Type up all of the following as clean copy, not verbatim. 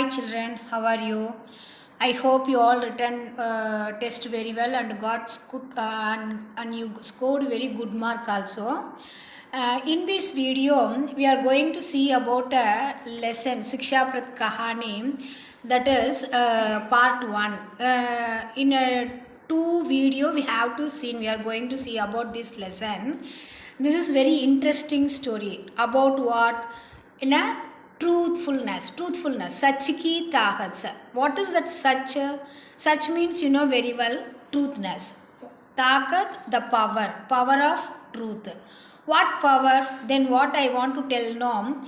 children, how are you? I hope you all written test very well and got good and you scored very good mark also. In this video, we are going to see about a lesson Siksha Prat Kahani, that is part 1. In a 2 video we have to see, we are going to see about this lesson. This is very interesting story about what in a truthfulness, sach ki tahat. What is that sach? Sach means you know very well, truthness. Takat, the power of truth. What power? Then what I want to tell now,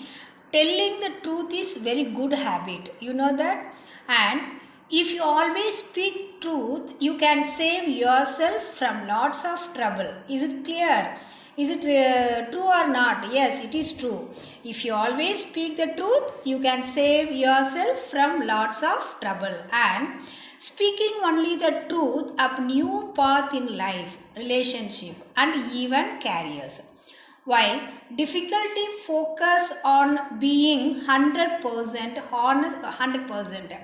telling the truth is very good habit. You know that? And if you always speak truth, you can save yourself from lots of trouble. Is it clear? Is it true or not? Yes, it is true. If you always speak the truth, you can save yourself from lots of trouble. And speaking only the truth up new path in life, relationship and even careers. While difficulty focus on being 100% honest, 100%.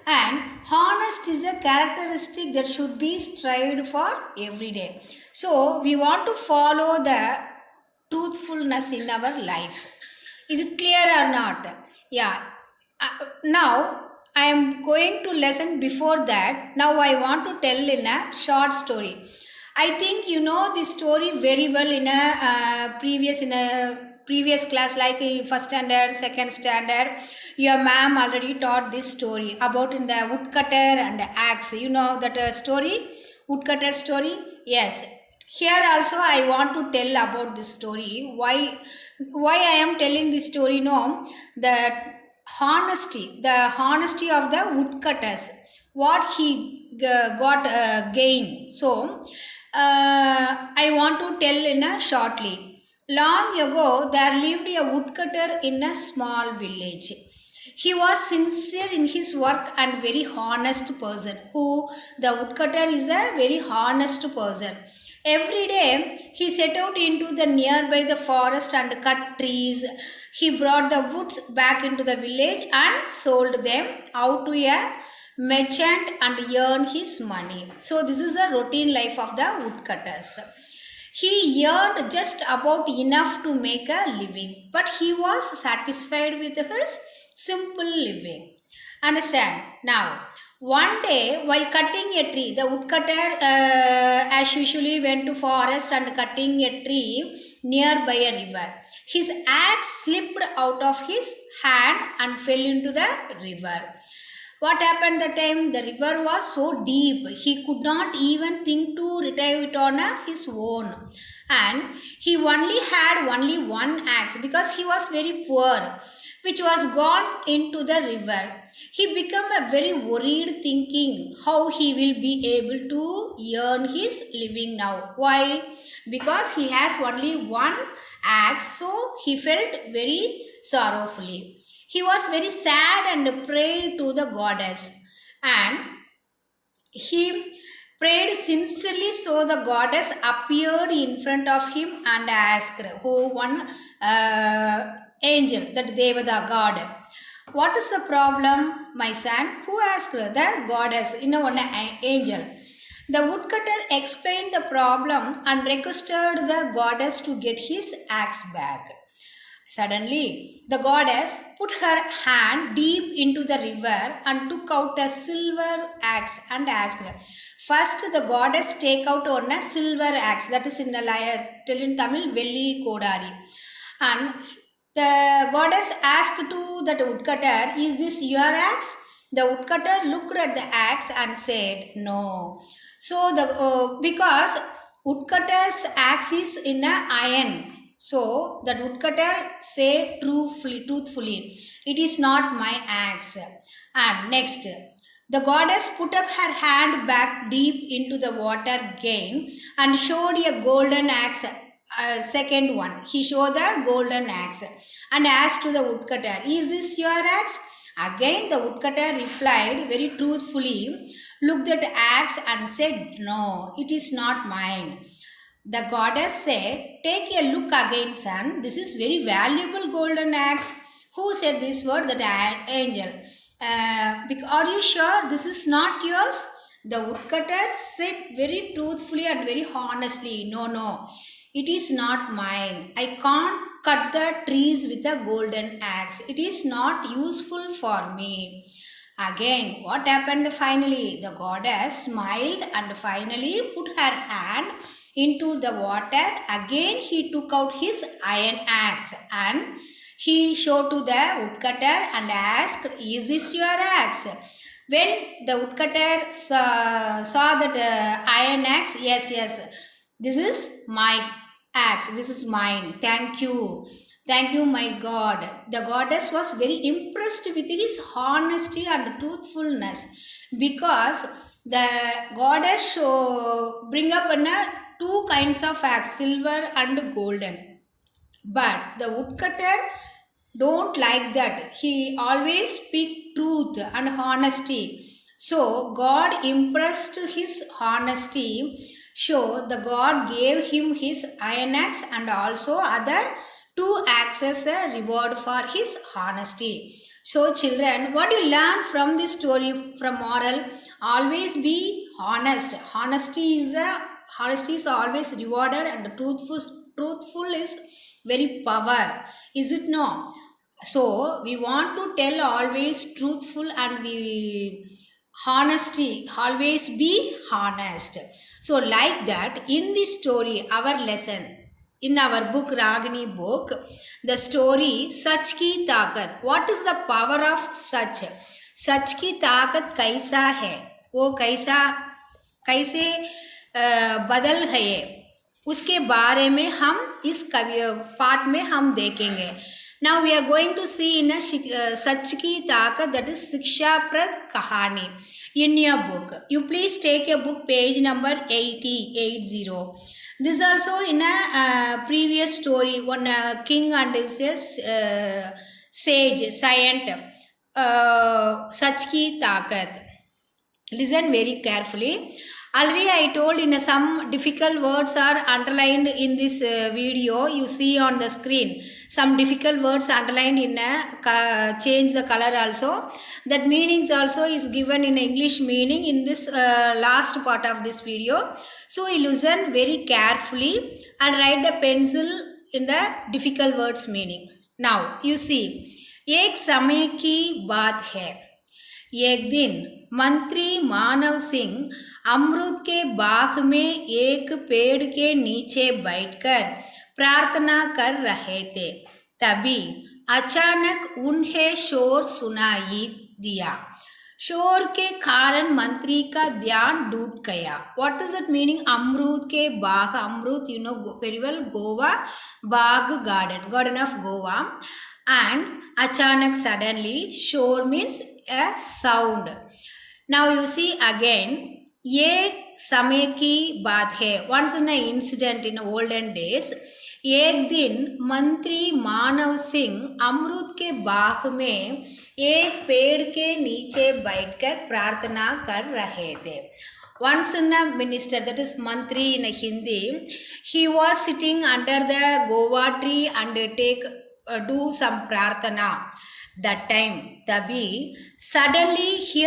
And honest is a characteristic that should be strived for every day. So we want to follow the truthfulness in our life. Is it clear or not? Yeah. Now I am going to lesson before that. Now I want to tell in a short story. I think you know this story very well in a previous class, like first standard, second standard. Your ma'am already taught this story about in the woodcutter and the axe. You know that story, woodcutter story. Yes. Here also I want to tell about this story. Why I am telling this story? No, the honesty of the woodcutters. What he got gain. So I want to tell in a shortly. Long ago, there lived a woodcutter in a small village. He was sincere in his work and very honest person. The woodcutter is a very honest person. Every day, he set out into the nearby the forest and cut trees. He brought the woods back into the village and sold them out to a merchant and earned his money. So this is the routine life of the woodcutters. He earned just about enough to make a living, but he was satisfied with his simple living. Understand? Now, one day while cutting a tree, the woodcutter as usually went to forest and cutting a tree nearby a river. His axe slipped out of his hand and fell into the river. What happened that time? The river was so deep, he could not even think to retrieve it on his own. And he had only one axe because he was very poor, which was gone into the river. He became a very worried, thinking how he will be able to earn his living now. Why? Because he has only one axe, so he felt very sorrowfully. He was very sad and prayed to the goddess. And he prayed sincerely, so the goddess appeared in front of him and asked, one angel, that Devada god, what is the problem, my son? Who asked? The goddess, one angel. The woodcutter explained the problem and requested the goddess to get his axe back. Suddenly, the goddess put her hand deep into the river and took out a silver axe and asked her. First, the goddess take out on a silver axe, that is in Tamil, Velli Kodari. And the goddess asked to the woodcutter, is this your axe? The woodcutter looked at the axe and said, no. So, because woodcutter's axe is in a iron. So, the woodcutter said truthfully, it is not my axe. And next, the goddess put up her hand back deep into the water again and showed a golden axe. Second one, he showed the golden axe and asked to the woodcutter, is this your axe? Again, the woodcutter replied very truthfully, looked at the axe and said, no, it is not mine. The goddess said, take a look again, son. This is very valuable golden axe. Who said this word? That angel. Are you sure this is not yours? The woodcutter said very truthfully and very honestly, no, no, it is not mine. I can't cut the trees with a golden axe. It is not useful for me. Again, what happened finally? The goddess smiled and finally put her hand into the water. Again, he took out his iron axe and he showed to the woodcutter and asked, "Is this your axe?" When the woodcutter saw that iron axe, yes, yes, this is my axe, this is mine. Thank you. Thank you, my God. The goddess was very impressed with his honesty and truthfulness because the goddess bring up two kinds of axe, silver and golden. But the woodcutter don't like that. He always speak truth and honesty. So God impressed his honesty. So the God gave him his iron axe and also other two axes a reward for his honesty. So children, what you learn from this story from moral? Always be honest. Honesty is always rewarded and truthful is very power. Is it no? So we want to tell always truthful and we honesty, always be honest. So like that, in this story, our lesson, in our book Ragini book, the story Sach Ki Taakat. What is the power of Sach? Sach Ki Taakat kaisa hai? वो कैसे बदल है उसके बारे में हम इस पाठ में हम देखेंगे. Now we are going to see in a Sach Ki Taakat, that is Shikshaprad Kahani in your book. You please take a book page number 80. This also in a previous story, one king and his sage, saint, Sach Ki Taakat. Listen very carefully. Already I told in some difficult words are underlined in this video. You see on the screen some difficult words underlined in change the color also. That meanings also is given in English meaning in this last part of this video. So you listen very carefully and write the pencil in the difficult words meaning. Now you see, एक समय की बात है. एक दिन मंत्री मानव सिंह अमरूद के बाग में एक पेड़ के नीचे बैठकर प्रार्थना कर रहे थे. तभी अचानक उन्हें शोर सुनाई दिया. शोर के कारण मंत्री का ध्यान टूट गया. What is it meaning? अमरूद के बाग, अमरूद you know very well, Goa, Bagh garden, garden of Goa. And achanak, suddenly, shore means a sound. Now you see again, एक समय की बात है. Once in an incident in olden days, एक दिन मंत्री मानव सिंह अमरूद के बाग में एक पेड़ के नीचे बैठकर प्रार्थना कर रहे थे. Once in a minister, that is mantri in a Hindi, he was sitting under the Goa tree and do some prarthana. That time, Tabi, suddenly he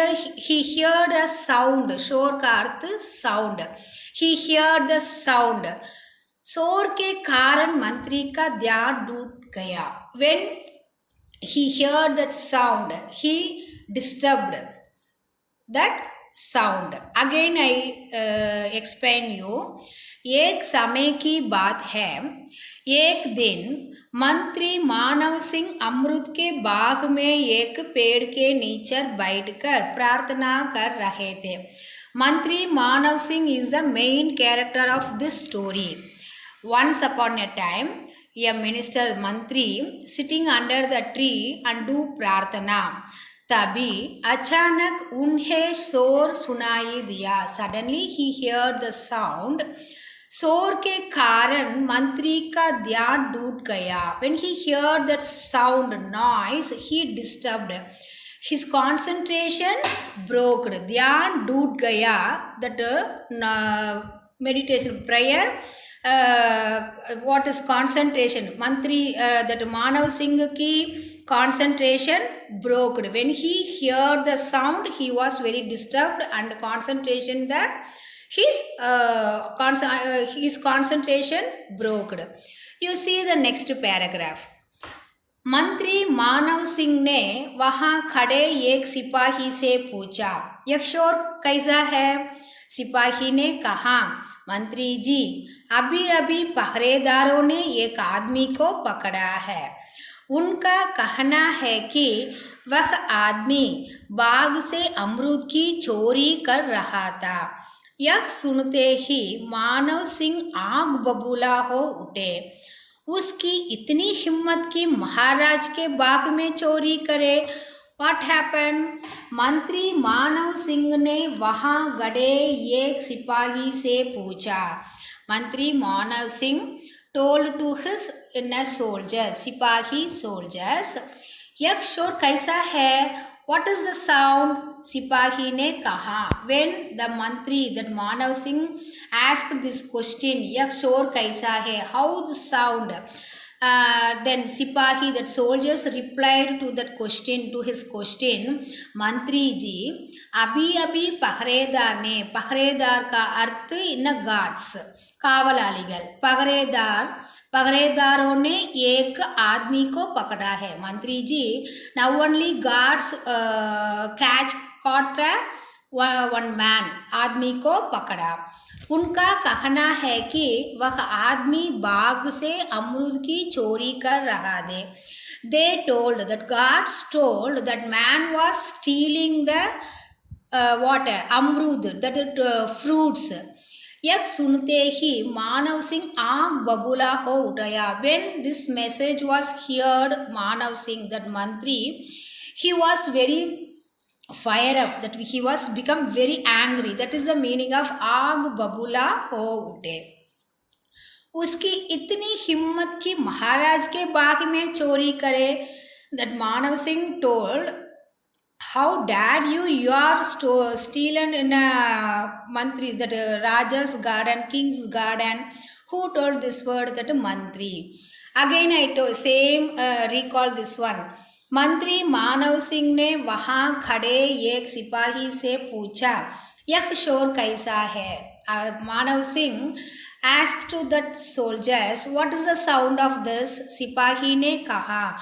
heard a sound. Shor ka arth sound. He heard the sound. शोर के कारण मंत्री का ध्यान टूट गया. When he heard that sound, he disturbed that sound. Again I explain you. एक समय की बात है. एक दिन मंत्री मानव सिंह अमरूद के बाग में एक पेड़ के नीचे बैठकर प्रार्थना कर रहे थे. मंत्री मानव Singh is the main character of this story. Once upon a time, a minister mantri sitting under the tree and do prarthana. तभी अचानक उन्हें शोर सुनाई दिया. Suddenly he heard the sound. शोर के कारण मंत्री का ध्यान टूट गया. When he heard that sound, noise, he disturbed. His concentration broke. ध्यान टूट गया. That meditation prayer. What is concentration? मंत्री that मानव सिंह की concentration broke. When he heard the sound, he was very disturbed and concentration that his concentration broke. You see the next paragraph. मंत्री मानव सिंह ने वहां खड़े एक सिपाही से पूछा, यह शोर कैसा है? सिपाही ने कहा, मंत्री जी, अभी अभी पहरेदारों ने एक आदमी को पकड़ा है। उनका कहना है कि वह आदमी बाग से अमरूद की चोरी कर रहा था। यह सुनते ही मानव सिंह आग बबूला हो उठे। उसकी इतनी हिम्मत कि महाराज के बाग में चोरी करे। What happened? मंत्री मानव सिंह ने वहां गड़े एक सिपाही से पूछा। मंत्री मानव Singh told to his inner soldiers, सिपाही soldiers, यह शोर कैसा है? What is the sound? सिपाही ने कहा। When the मंत्री, that Manav Singh, asked this question, यह शोर कैसा है? How the sound? Then सिपाही, that soldiers, replied to that question, to his question, मंत्री जी, अभी अभी पहरेदार ने, पहरेदार का अर्थ इन गार्ड्स, कावलालिगल, पहरेदारों ने एक आदमी को पकड़ा है। मंत्री जी, now only guards caught one man, आदमी को पकड़ा। उनका कहना है कि वह आदमी बाग से अमरूद की चोरी कर रहा है। They told, that guards told, that man was stealing the अमरूद, that fruits. यह सुनते ही मानव सिंह आग बबूला हो उठा। When this message was heard, Manav Singh, that मंत्री, he was very fire up, that he was become very angry. That is the meaning of आग बबूला हो उठे। उसकी इतनी हिम्मत कि महाराज के बाग में चोरी करे। That Manav Singh told, how dare you? You are stealing in a mantri, that Raja's garden, king's garden. Who told this word? That mantri. Again I told, same recall this one. मंत्री मानव सिंह ने वहां खड़े एक सिपाही से पूछा, यह शोर कैसा है? मानव Singh asked to that soldiers, what is the sound of this? सिपाही ने कहा।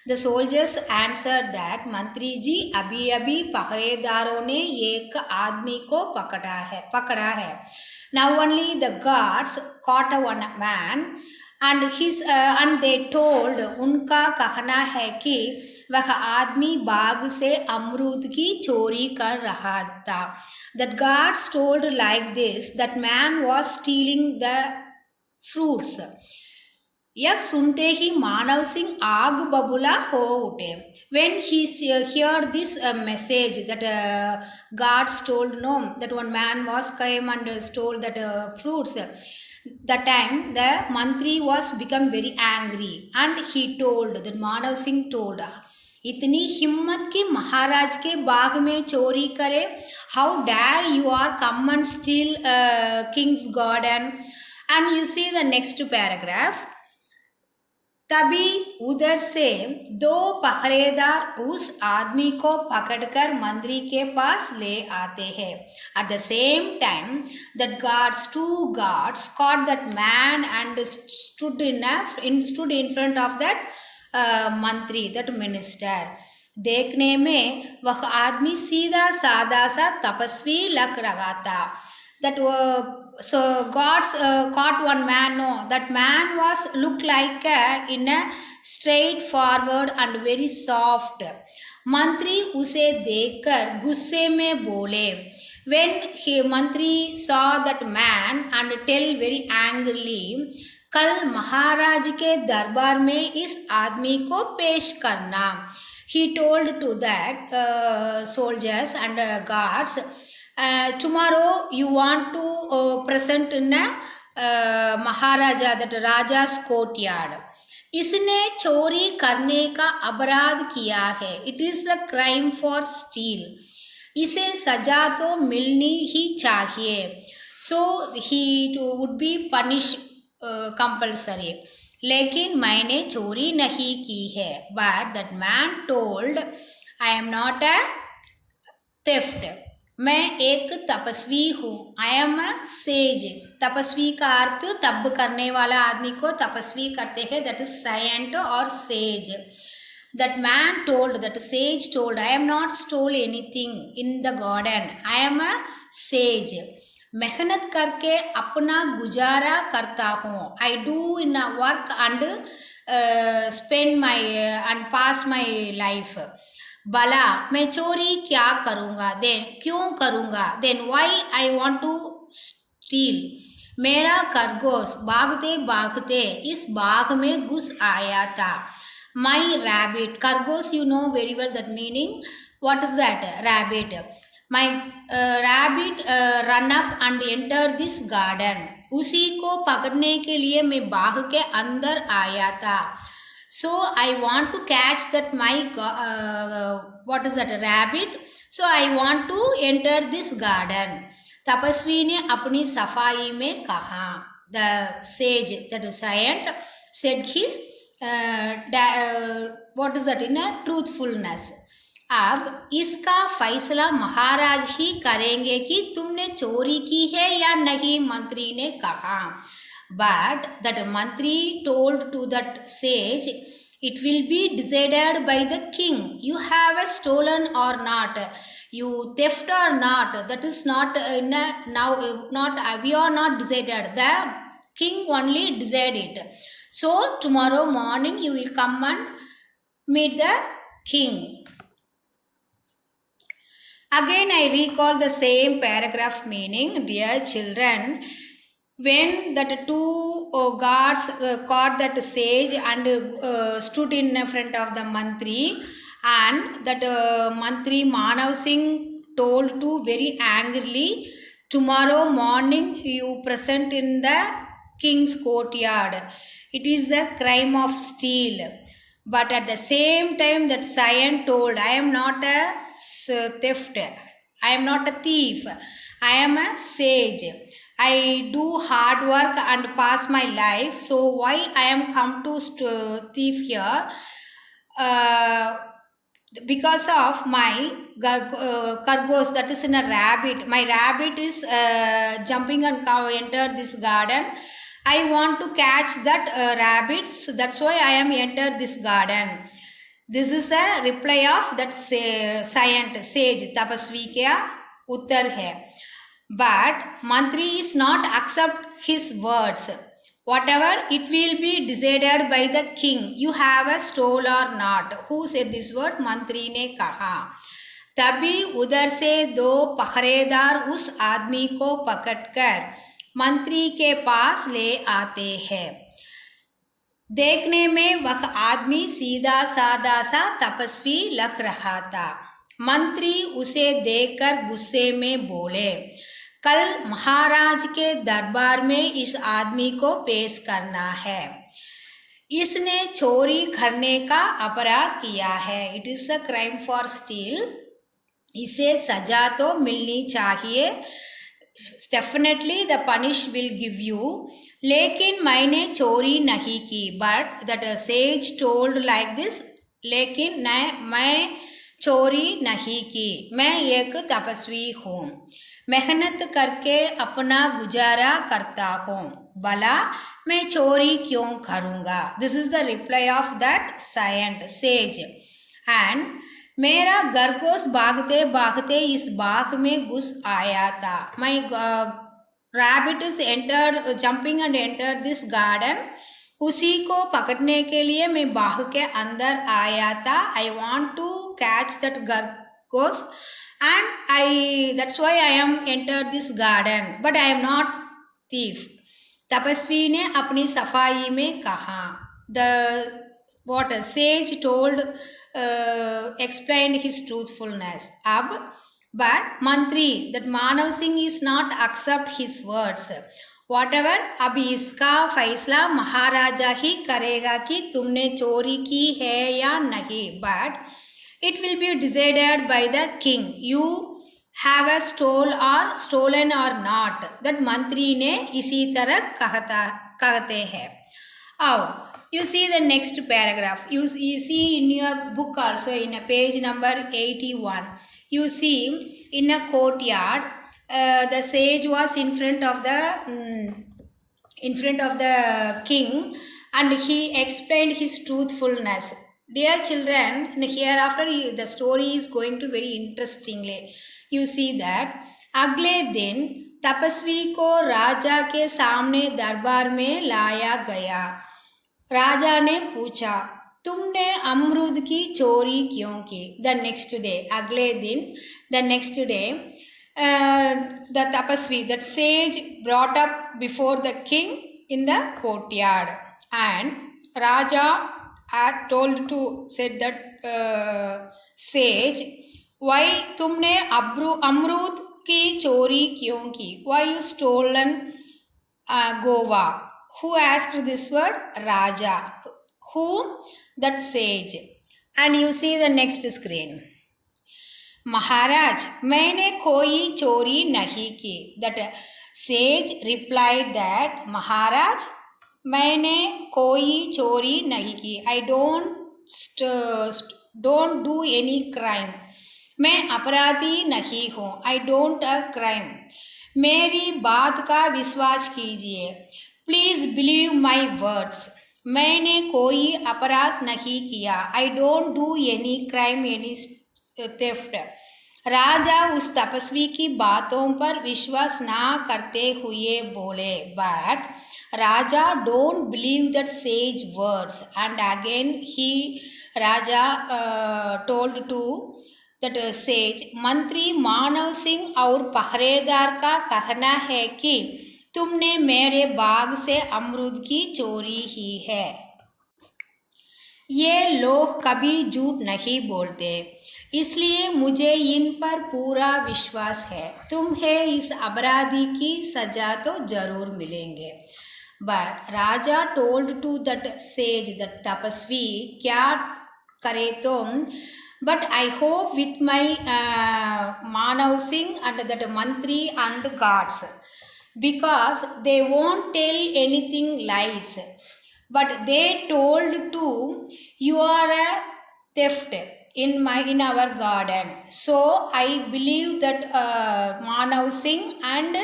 The soldiers answered that, मंत्री जी, अभी अभी पहरेदारों ने एक आदमी को पकड़ा है। Now only the guards caught one man and they told, उनका कहना है कि वह आदमी बाग से अमरूद की चोरी कर रहा था। That guards told like this, that man was stealing the fruits. यह सुनते ही मानव सिंह आग बबूला हो उठे। When he heard this message, that guards told, no, that one man was came and stole that fruits. That time the mantri was become very angry and he told, that Manav Singh told, इतनी हिम्मत कि महाराज के बाग में चोरी करे। How dare you are come and steal king's garden? And you see the next paragraph. तभी उधर से दो पहरेदार उस आदमी को पकड़कर मंत्री के पास ले आते हैं। At the same time, that two guards caught that man and stood in front of that मंत्री, that minister. देखने में वह आदमी सीधा सादा सा तपस्वी लग रहा था। That so gods caught one man. No, that man was looked like in a straightforward and very soft. मंत्री उसे देखकर गुस्से में बोले। When मंत्री saw that man and tell very angrily, कल महाराज के दरबार में इस आदमी को पेश करना। He told to that soldiers and guards, tomorrow you want to present in a Maharaja, that राजा's courtyard. इसने चोरी करने का अपराध किया है। It is a crime for steal. इसे सजा तो मिलनी ही चाहिए। So he would be punished compulsory. लेकिन मैंने चोरी नहीं की है. But that man told, I am not a theft. मैं एक तपस्वी हूँ. आई एम अ सेज. तपस्वी का अर्थ तप करने वाला आदमी को तपस्वी करते हैं. दैट इज साइंट और sage. That man told, that sage told, I am not stole anything in the garden. I am a sage. मेहनत करके अपना गुजारा करता हूँ. I do in work and spend my and pass my life. भला मैं चोरी क्या करूँगा. देन क्यों करूँगा. Then why I want to steal. मेरा खरगोश भागते भागते इस बाग में घुस आया था. My rabbit. खरगोश you know very well that meaning. What is that. Rabbit. My rabbit run up and enter this garden. उसी को पकड़ने के लिए मैं बाग के अंदर आया था. So I want to catch that my what is that, rabbit. So I want to enter this garden. तपस्वी ने अपनी सफाई में कहा. The sage, that is saint, said his what is that, in a truthfulness. अब इसका फैसला महाराज ही करेंगे कि तुमने चोरी की है या नहीं, मंत्री ने कहा. But that mantri told to that sage, it will be decided by the king. You have stolen or not, you theft or not, that is not now not we are not decided. The king only decide it. So tomorrow morning you will come and meet the king. Again I recall the same paragraph meaning. Dear children, when that two guards caught that sage and stood in front of the mantri, and that mantri Manav Singh told to very angrily, tomorrow morning you present in the king's courtyard. It is the crime of steal. But at the same time that Sayan told, I am not a theft, I am not a thief, I am a sage. I do hard work and pass my life. So why I am come to thief here? Because of my kargos, that is in a rabbit. My rabbit is jumping and enter this garden. I want to catch that rabbit. So that's why I am enter this garden. This is the reply of that sage tapasvi kya uttar hai. But mantri is not accept his words. Whatever, it will be decided by the king. You have a stole or not. Who said this word? मंत्री ने कहा. तभी उधर से दो पहरेदार उस आदमी को पकड़कर मंत्री के पास ले आते हैं. देखने में वह आदमी सीधा साधा सा तपस्वी लग रहा था. मंत्री उसे देखकर गुस्से में बोले, कल महाराज के दरबार में इस आदमी को पेश करना है. इसने चोरी करने का अपराध किया है. It is a crime for steel. इसे सजा तो मिलनी चाहिए. Definitely the punish will give you. लेकिन मैंने चोरी नहीं की. But that sage told like this, लेकिन मैं चोरी नहीं की. मैं एक तपस्वी हूँ. मेहनत करके अपना गुजारा करता हूँ. भला मैं चोरी क्यों करूँगा. This is the reply of that saint sage. And मेरा खरगोश भागते भागते इस बाग में घुस आया था. My rabbit is enter jumping and enter this garden. उसी को पकड़ने के लिए मैं बाग के अंदर आया था. I want to catch that खरगोश and that's why I am entered this garden, but I am not thief. तपस्वी ने अपनी सफाई में कहा. The sage told explained his truthfulness. अब but मंत्री that Manav Singh is not accept his words. Whatever, अब इसका फैसला महाराजा ही करेगा कि तुमने चोरी की है या नहीं. But it will be decided by the king. You have a stolen or not. That मंत्री ने इसी तरह कहते हैं. अब You see the next paragraph. You see in your book also in a page number 81. You see in a courtyard, the sage was in front of the king, and he explained his truthfulness. Dear children, hereafter the story is going to very interestingly. You see that अगले दिन तपस्वी को राजा के सामने दरबार में लाया गया. राजा ने पूछा, तुमने अमरूद की चोरी क्यों की? द नेक्स्ट डे, अगले दिन, the next day, the tapasvi, that sage, brought up before the king in the courtyard, and Raja said that sage, why तुमने अमरूद की चोरी क्यों की? Why you stolen Goa? Who asked this word? Raja. Who? That sage. And you see the next screen. Maharaj, मैंने कोई चोरी नहीं की. That sage replied that, Maharaj, मैंने कोई चोरी नहीं की. I don't do any crime. मैं अपराधी नहीं हूँ. I don't a crime. मेरी बात का विश्वास कीजिए. Please believe my words. मैंने कोई अपराध नहीं किया. I don't do any crime, any theft. राजा उस तपस्वी की बातों पर विश्वास ना करते हुए बोले, but Raja don't believe that sage words. And again Raja told to that sage, मंत्री मानव सिंह और पहरेदार का कहना है कि तुमने मेरे बाग से अमरूद की चोरी ही है. ये लोग कभी झूठ नहीं बोलते, इसलिए मुझे इन पर पूरा विश्वास है. तुम्हें इस अपराधी की सजा तो जरूर मिलेंगे. But Raja told to that sage, that तपस्वी, क्या करे तुम? But I hope with my Manav Singh and that Mantri and gods, because they won't tell anything lies. But they told too, you are a theft in our garden. So I believe that Manav Singh and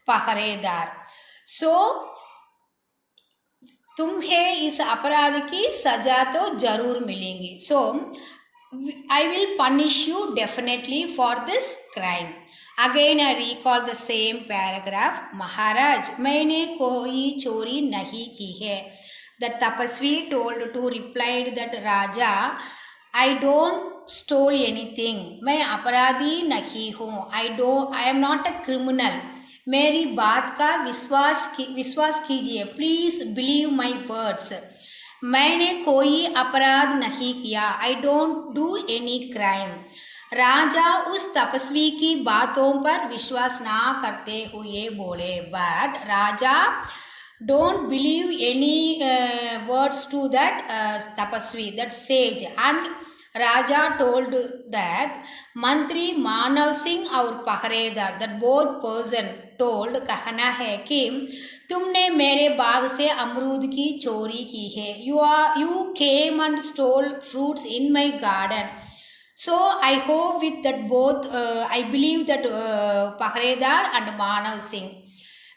Paharedar. So तुम्हें इस अपराध की सजा तो जरूर मिलेंगी. So I will punish you definitely for this crime. Again I recall the same paragraph. Maharaj, मैंने कोई चोरी नहीं की है. The tapasvi told to replied that Raja, I don't stole anything. मैं अपराधी नहीं हूँ. I am not a criminal. मेरी बात का विश्वास कीजिए. Please believe my words. मैंने कोई अपराध नहीं किया. I don't do any crime. राजा उस तपस्वी की बातों पर विश्वास ना करते हुए बोले, but Raja don't believe any words to that tapasvi, that sage. And Raja told that मंत्री मानव सिंह और पहरेदार, that both person told, कहना है कि तुमने मेरे बाग से अमरूद की चोरी की है. You came and stole fruits in my garden. So I hope with that both, I believe that पहरेदार and मानव सिंह,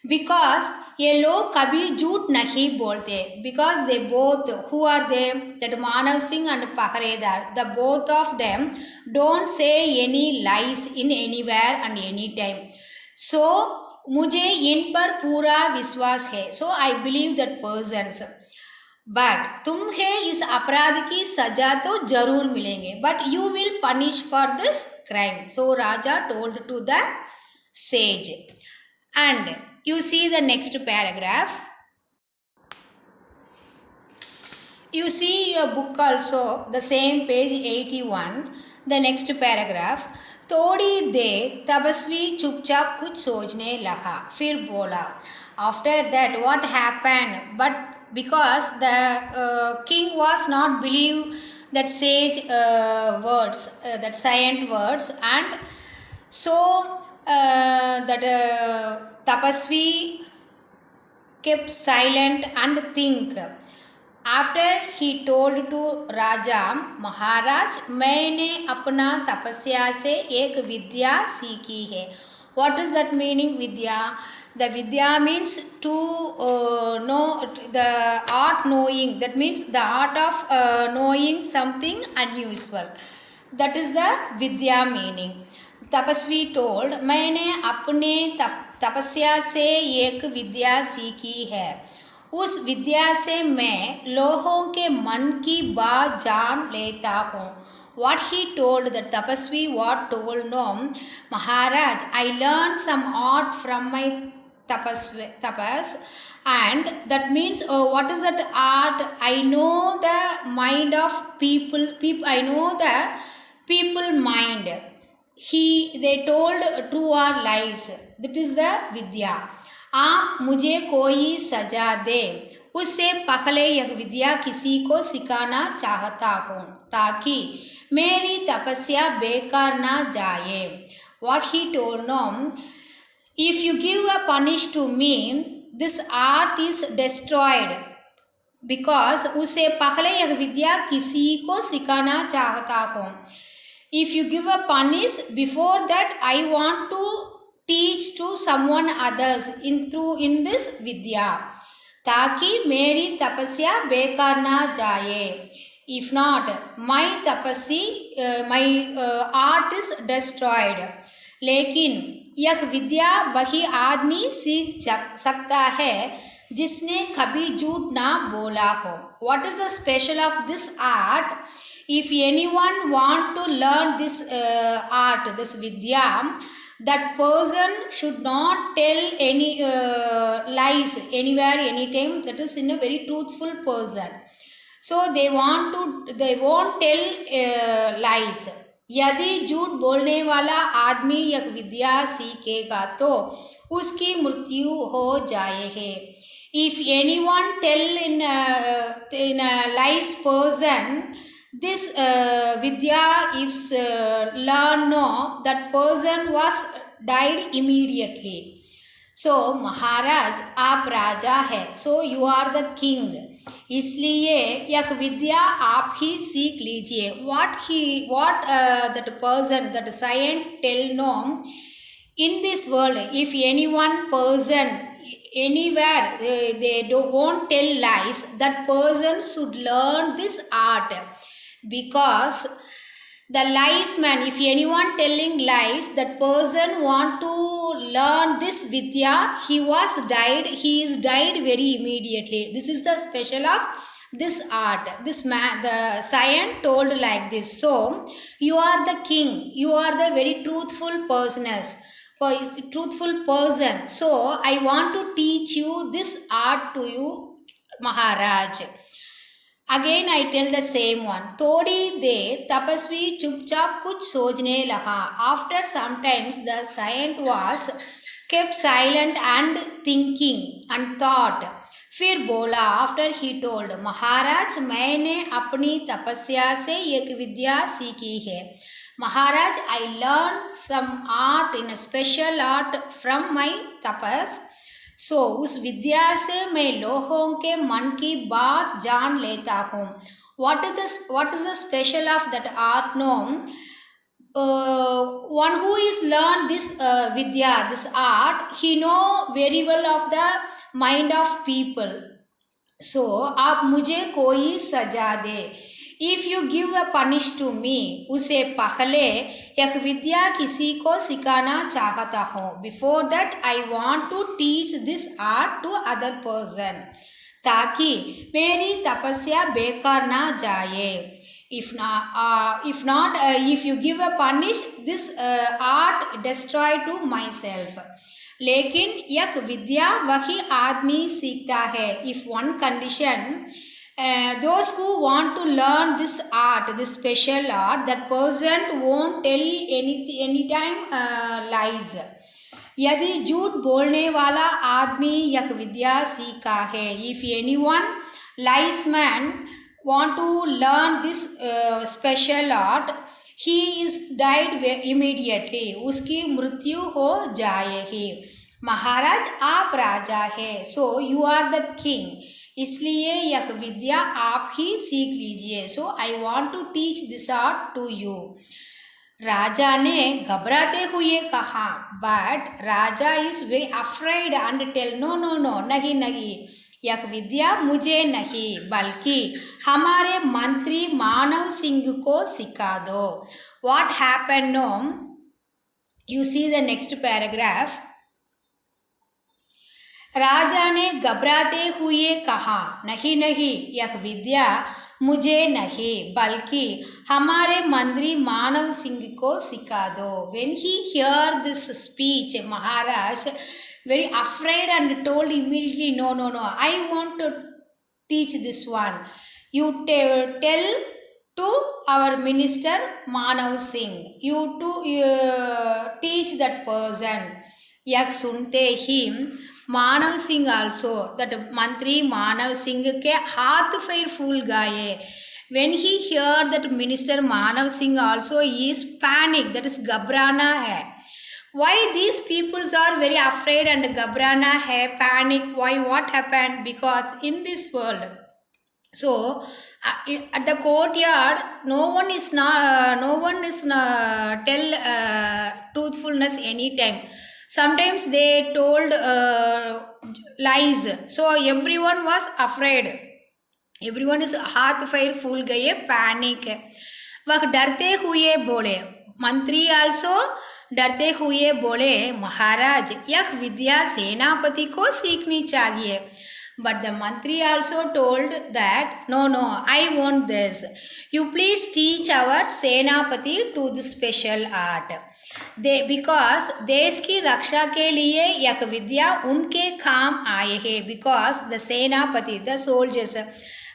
because ये लोग कभी झूठ नहीं बोलते. Because they both, who are they? That Manav Singh and Paharedar, the both of them don't say any lies in anywhere and any time. So मुझे इन पर पूरा विश्वास है. So I believe that persons. But तुम्हें इस अपराध की सजा तो जरूर मिलेंगे. But you will punish for this crime. So Raja told to the sage. And you see the next paragraph. You see your book also, the same page 81, the next paragraph. थोड़ी देर तपस्वी चुपचाप कुछ सोचने लगा, फिर बोला. After that, what happened? But because the king was not believe that sage words, that scient words, and so that tapasvi kept silent and think. After he told to राजा, महाराज मैंने अपना तपस्या से एक विद्या सीखी है. What is that meaning vidya? The vidya means to know the art knowing. That means the art of knowing something unusual. That is the vidya meaning. तपस्वी told, मैंने अपने तपस्या से एक विद्या सीखी है. उस विद्या से मैं लोगों के मन की बात जान लेता हूँ. What he told, the tapasvi what told, no, Maharaj, I learned some art from my tapas, and that means what is that art? I know the mind of people. I know the people mind. They told true or lies. That is the vidya. आप मुझे कोई सजा दे, उससे पहले यह विद्या किसी को सिखाना चाहता हूँ ताकि मेरी तपस्या बेकार ना जाए. What he told, no, if you give a punish to me, this art is destroyed. Because उससे पहले यह विद्या किसी को सिखाना चाहता हूँ. If you give a punish, before that I want to teach to someone others in this vidya, ताकि मेरी तपस्या बेकार ना जाए. If not, my art is destroyed. लेकिन यह विद्या वही आदमी सीख सकता है जिसने कभी झूठ ना बोला हो. What is the special of this art? If anyone want to learn this art, this vidya, that person should not tell any lies anywhere, anytime. That is in a very truthful person. So they won't tell lies. यदि झूठ बोलने वाला आदमी यह विद्या सीखेगा तो उसकी मृत्यु हो जाएगी. If anyone tell in a lies person, this vidya if learn, no, that person was died immediately. So महाराज आप राजा है, so you are the king, इसलिए यह विद्या आप ही सीख लीजिए. What that person, that saint tell, no, in this world if anyone person anywhere they won't tell lies, that person should learn this art. Because the lies man, if anyone telling lies, that person want to learn this vidya, he is died very immediately. This is the special of this art. This man, the saint told like this. So you are the king, you are the very truthful person. So I want to teach you this art to you, Maharaj. Again I tell the same one. थोड़ी देर तपस्वी चुपचाप कुछ सोचने लगा. After some times the saint was kept silent and thinking and thought. फिर बोला, after he told, महाराज मैंने अपनी तपस्या से एक विद्या सीखी है. महाराज I learned some art, in a special art from my tapas. So उस विद्या से मैं लोगों के मन की बात जान लेता हूँ. What is the special of that art? No, one who is learned this vidya, this art, he know very well of the mind of people. So आप मुझे कोई सजा दे. If you give a punish to me, उससे पहले यह विद्या किसी को सिखाना चाहता हूँ. Before that I want to teach this art to other person, ताकि मेरी तपस्या बेकार ना जाए. If you give a punish, this art destroy to myself. लेकिन यह विद्या वही आदमी सीखता है. If one condition, those who want to learn this art, this special art, that person won't tell anytime lies. यदि झूठ बोलने वाला आदमी यह विद्या सीखा है. If anyone lies man want to learn this special art, he is died immediately. उसकी मृत्यु हो जाएगी. महाराज आप राजा है, so you are the king, इसलिए यह विद्या आप ही सीख लीजिए. So I want to teach this art to you. राजा ने घबराते हुए कहा. But raja is very afraid and tell no no no, नहीं नहीं, यह विद्या मुझे नहीं बल्कि हमारे मंत्री मानव सिंह को सिखा दो. What happened? No, you see the next paragraph. राजा ने घबराते हुए कहा, नहीं नहीं, यह विद्या मुझे नहीं बल्कि हमारे मंत्री मानव सिंह को सिखा दो. When he heard this speech, Maharaj very afraid and told immediately, no no no, I want to teach this one. You tell to our minister Manav Singh, you to teach that person. यह सुनते ही मानव Singh also, that मंत्री मानव सिंह के हाथ पैर फूल गए. When he heard that minister Manav Singh also is panic, that is घबराना है. Why these peoples are very afraid and घबराना है, panic? Why? What happened? Because in this world, so at the courtyard, no one is tell truthfulness anytime. Sometimes they told lies. So everyone was afraid. Everyone is हाथ पैर फूल गए, panic है. वह डरते हुए बोले, मंत्री also डरते हुए बोले, महाराज यह विद्या सेनापति को सीखनी चाहिए. But the mantri also told that, no no, I want this. You please teach our सेनापति to the special art. Because देश की रक्षा के लिए यह विद्या उनके काम आए हैं. Because the सेनापति, the soldiers,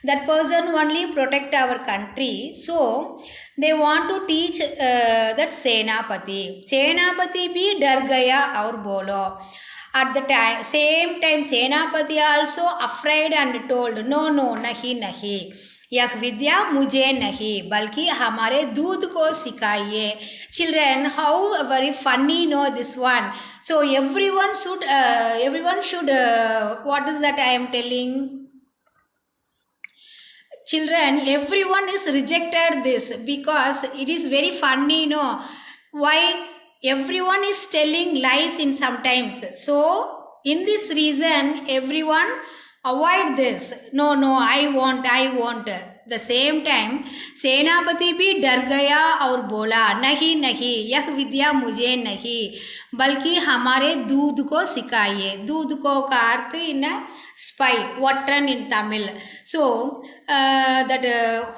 that person only protect our country. So they want to teach that सेनापति. सेनापति भी डर गया और बोलो. At the same time, सेनापति also afraid and told, no no, नहीं नहीं, यह विद्या मुझे नहीं बल्कि हमारे दूध को सिखाइए. Children, how very funny, no, this one. So everyone should what is that I am telling? Children, everyone is rejected this because it is very funny, no. Why? Everyone is telling lies in sometimes. So in this reason, everyone avoid this. No no, I want. The same time सेनापति भी डर गया और बोला, नहीं नहीं, यह विद्या मुझे नहीं बल्कि हमारे दूध को सिखाइए. दूध को का अर्थ इन spy, वट्रन in Tamil. So that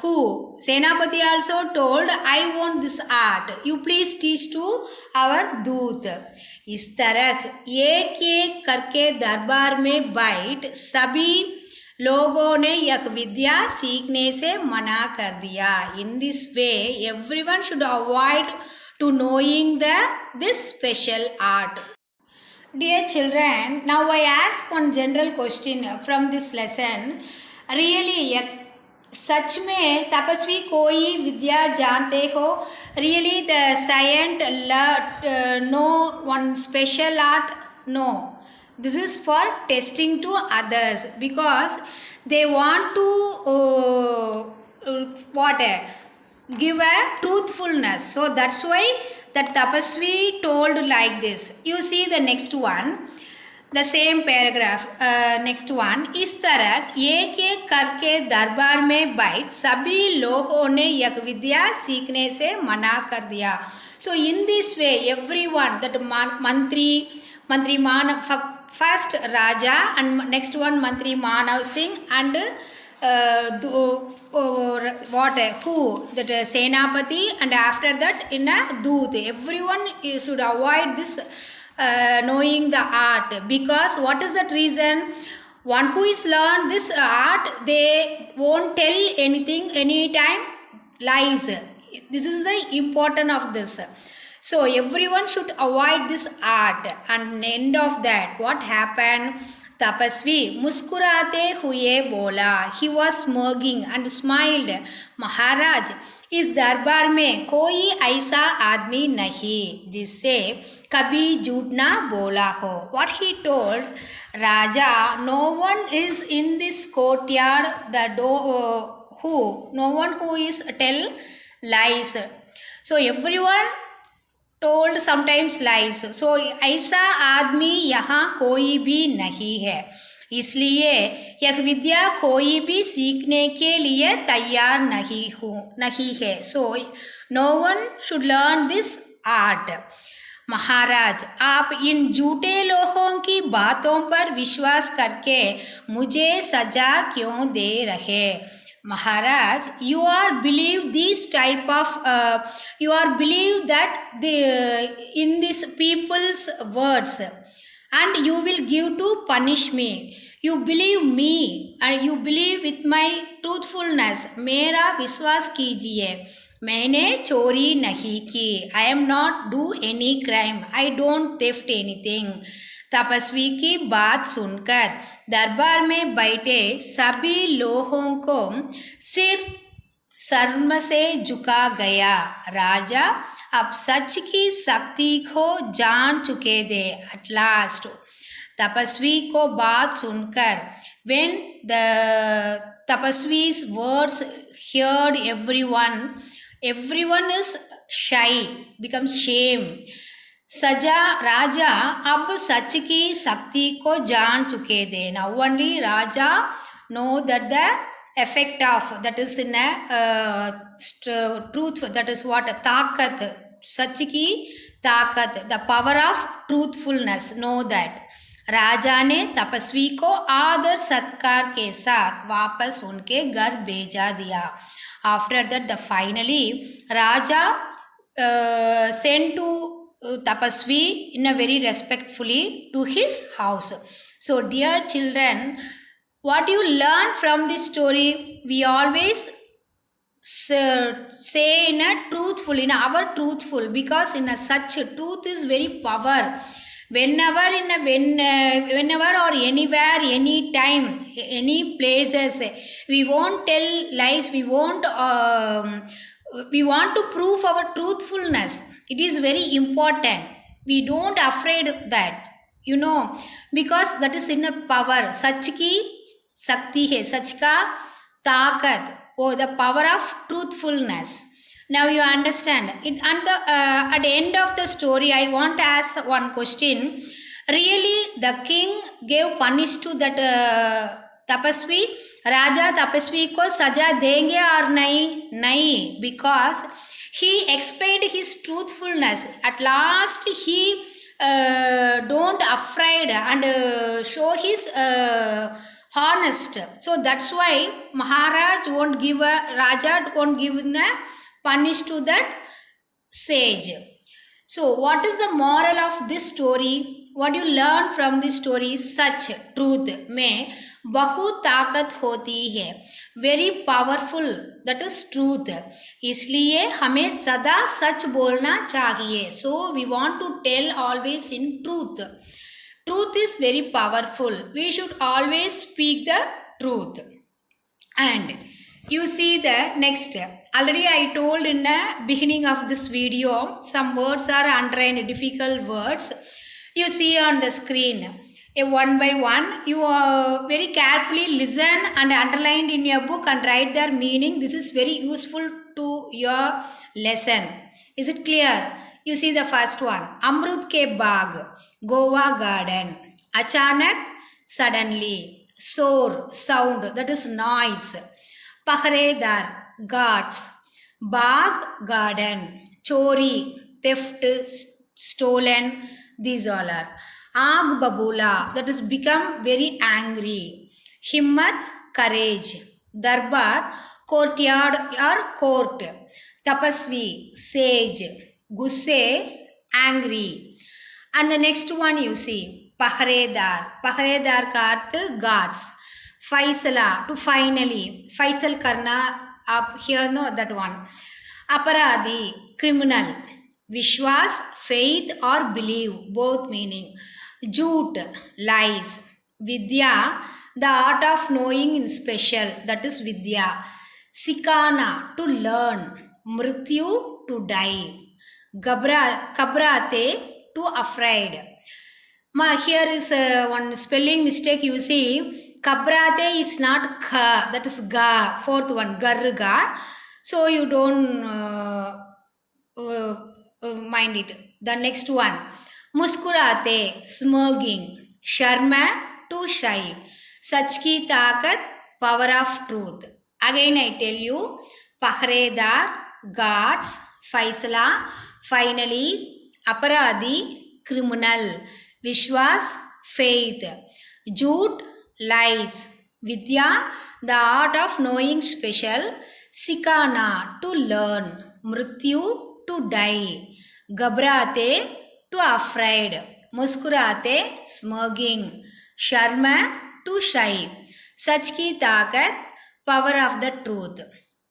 who सेनापति also told, I want this art. You please teach to our दूत. इस तरह एक एक करके दरबार में बैठ सभी लोगों ने यह विद्या सीखने से मना कर दिया. In this way, everyone should avoid to knowing this special art. Dear children, now I ask one general question from this lesson. Really, सच में तपस्वी कोई विद्या जानते हो? Really the saint know one special art? No. This is for testing to others because they want to give a truthfulness. So that's why that tapasvi told like this. You see the next one, the same paragraph. Next one, इस तरह एक एक करके दरबार में बैठ सभी लोगों ने यह विद्या सीखने से मना कर दिया. So in this way, everyone, that mantri Manav, first Raja and next one Mantri Manav Singh and who that Senapati, and after that in a Doot. Everyone should avoid this knowing the art, because what is that reason? One who is learned this art, they won't tell anything anytime lies. This is the important of this. So everyone should avoid this art. And end of that, what happened? तपस्वी मुस्कुराते हुए बोला. He was smirking and smiled. महाराज, इस दरबार में कोई ऐसा आदमी नहीं जिससे कभी झूठ ना बोला हो. What he told Raja, no one is in this courtyard. No one who is tell lies. So everyone told sometimes lies. So ऐसा आदमी यहाँ कोई भी नहीं है, इसलिए यह विद्या कोई भी सीखने के लिए तैयार नहीं है. So no one should learn this art. महाराज, आप इन झूठे लोगों की बातों पर विश्वास करके मुझे सजा क्यों दे रहे? Maharaj, you are believe that in these people's words, and you will give to punish me. You believe me and you believe with my truthfulness. मेरा विश्वास कीजिए, मैंने चोरी नहीं की. I am not do any crime. I don't theft anything. तपस्वी की बात सुनकर दरबार में बैठे सभी लोगों को सिर शर्म से झुका गया. राजा अब सच की शक्ति को जान चुके थे. At last, तपस्वी को बात सुनकर when the tapasvi's words heard, everyone is shy, becomes shame. राजा अब सच की शक्ति को जान चुके थे. Now only Raja know that the effect of that is in a truth, that is what ताकत, सच की ताकत, the power of truthfulness, know that. राजा ने तपस्वी को आदर सत्कार के साथ वापस उनके घर भेजा दिया. After that, the finally Raja sent to Tapasvi in a very respectfully to his house. So dear children, what you learn from this story, we always say in a truthful, in our truthful, because in a such truth is very power. Whenever or anywhere, any time, any places, we won't tell lies. We want to prove our truthfulness. It is very important. We don't afraid that, because that is in a power. Sach ki shakti hai, sach ka taakat, the power of truthfulness. Now you understand it. And at the end of the story, I want to ask one question. Really, the king gave punish to that tapasvi. Raja tapasvi ko saja denge or nahi, because he explained his truthfulness. At last, he don't afraid and show his honest. So that's why Raja won't give a punish to that sage. So what is the moral of this story? What you learn from this story? Such truth में बहुत ताकत होती है. Very powerful, that is truth. इसलिए हमें सदा सच बोलना चाहिए. So we want to tell always in truth. Truth is very powerful. We should always speak the truth. And you see the next. Already I told in the beginning of this video, some words are underlined, difficult words. You see on the screen. One by one, you very carefully listen and underline in your book and write their meaning. This is very useful to your lesson. Is it clear? You see the first one. Amrut ke baag, Goa garden. Achanak, suddenly. Sor, sound, that is noise. Pahredar, guards. Baag, garden. Chori, theft, stolen. These all are. Aag babula, that is become very angry. Himmat, courage. Darbar, courtyard or court. Tapasvi, sage. Gusse, angry. And the next one you see, Pahredar. Pahredar ka arth guards. Faisala, to finally. Faisal karna, up here, no, that one. Aparadi, criminal. Vishwas, faith or believe, both meaning. Jhoot, lies. Vidya, the art of knowing in special, that is Vidya. Sikana, to learn. Mrityu, to die. Kabrate, to afraid. Here is one spelling mistake you see. Kabrate is not kha, that is ga, fourth one, garga. So you don't mind it. The next one, muskurate, smirking. Sharma, too shy. Sach ki taakat, power of truth. Again I tell you, pahredar, guards, faisala, finally, aparadi, criminal. Vishwas, faith. Jhoot, lies. Vidya, the art of knowing special. Sikana, to learn. Mrityu, to die. Gabrate, to afraid. Muskurate, smirking. Sharma, to shy. Sach ki taakat, power of the truth.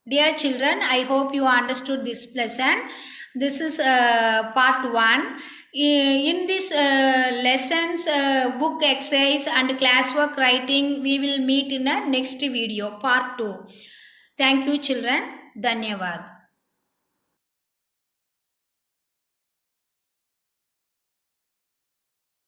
Dear children, I hope you understood this lesson. This is part 1. In this lessons, book exercise and classwork writing, we will meet in a next video, part 2. Thank you children. Dhanyavad.